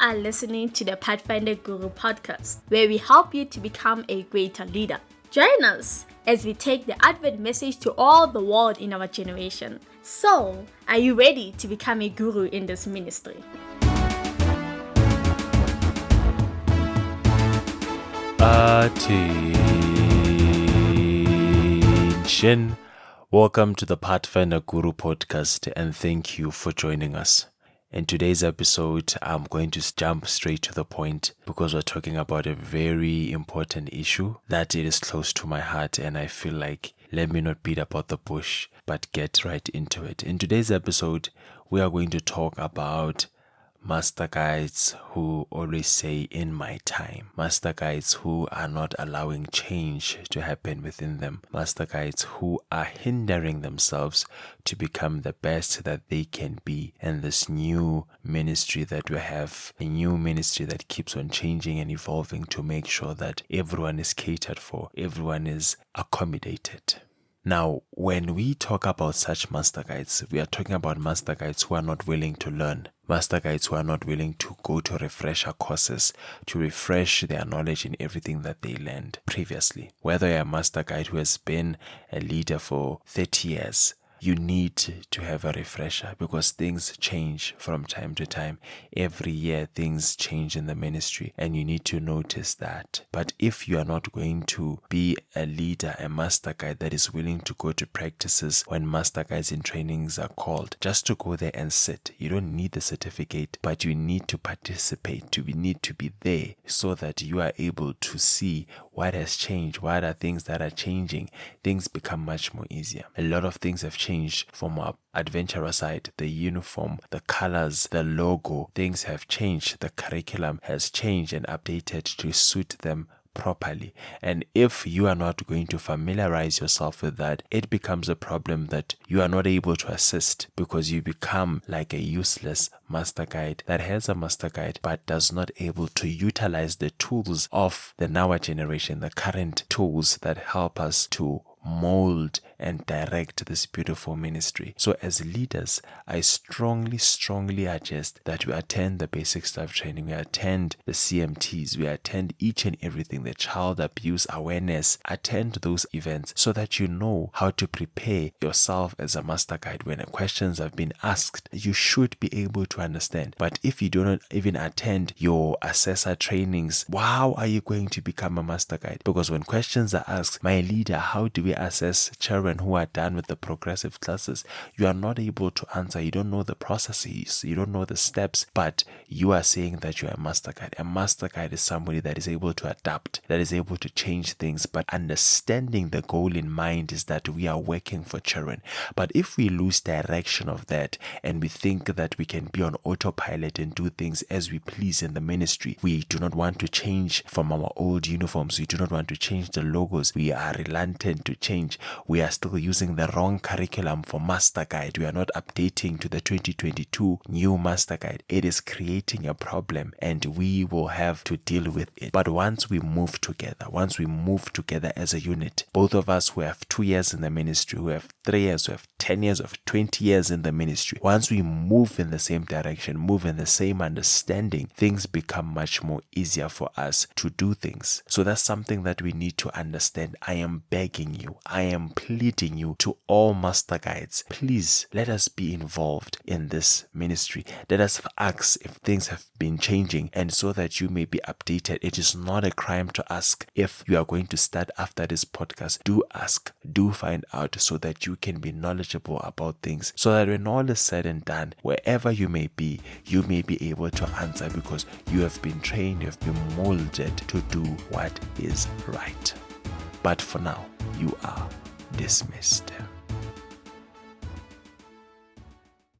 are listening to the Pathfinder Guru Podcast, where we help you to become a greater leader. Join us as we take the Advent message to all the world in our generation. So, are you ready to become a guru in this ministry? Attention! Welcome to the Pathfinder Guru Podcast, and thank you for joining us. In today's episode, I'm going to jump straight to the point because we're talking about a very important issue that it is close to my heart, and I feel like let me not beat about the bush, but get right into it. In today's episode, we are going to talk about master guides who always say in my time, master guides who are not allowing change to happen within them, master guides who are hindering themselves to become the best that they can be in this new ministry that we have, a new ministry that keeps on changing and evolving to make sure that everyone is catered for, everyone is accommodated. Now, when we talk about such master guides, we are talking about master guides who are not willing to learn, master guides who are not willing to go to refresher courses to refresh their knowledge in everything that they learned previously. Whether you're a master guide who has been a leader for 30 years, you need to have a refresher because things change from time to time. Every year things change in the ministry and you need to notice that. But if you are not going to be a leader, a master guide that is willing to go to practices when master guides in trainings are called, just to go there and sit. You don't need the certificate, but you need to participate. You need to be there so that you are able to see what has changed, what are things that are changing. Things become much more easier. A lot of things have changed from our adventurer side. The uniform, the colors, the logo, things have changed. The curriculum has changed and updated to suit them properly. And if you are not going to familiarize yourself with that, it becomes a problem that you are not able to assist because you become like a useless master guide that has a master guide but does not able to utilize the tools of the now generation, the current tools that help us to mold and direct this beautiful ministry. So as leaders, I strongly suggest that we attend the basic staff training, we attend the CMTs, we attend each and everything, the child abuse awareness, attend those events so that you know how to prepare yourself as a master guide. When questions have been asked, you should be able to understand. But if you do not even attend your assessor trainings, how are you going to become a master guide? Because when questions are asked, my leader, how do we assess children who are done with the progressive classes? You are not able to answer. You don't know the processes. You don't know the steps, but you are saying that you are a master guide. A master guide is somebody that is able to adapt, that is able to change things, but understanding the goal in mind is that we are working for children. But if we lose direction of that and we think that we can be on autopilot and do things as we please in the ministry, we do not want to change from our old uniforms. We do not want to change the logos. We are reluctant to change. We are still using the wrong curriculum for master guide. We are not updating to the 2022 new master guide. It is creating a problem and we will have to deal with it. But once we move together as a unit, both of us who have 2 years in the ministry, who have 3 years, who have 10 years, who have 20 years in the ministry, once we move in the same direction, move in the same understanding, things become much more easier for us to do things. So that's something that we need to understand. I am begging you, I am pleading you to all master guides, please let us be involved in this ministry. Let us ask if things have been changing, and so that you may be updated. It is not a crime to ask. If you are going to start after this podcast, do ask, do find out so that you can be knowledgeable about things, so that when all is said and done, wherever you may be able to answer because you have been trained, you have been molded to do what is right. But for now, you are dismissed.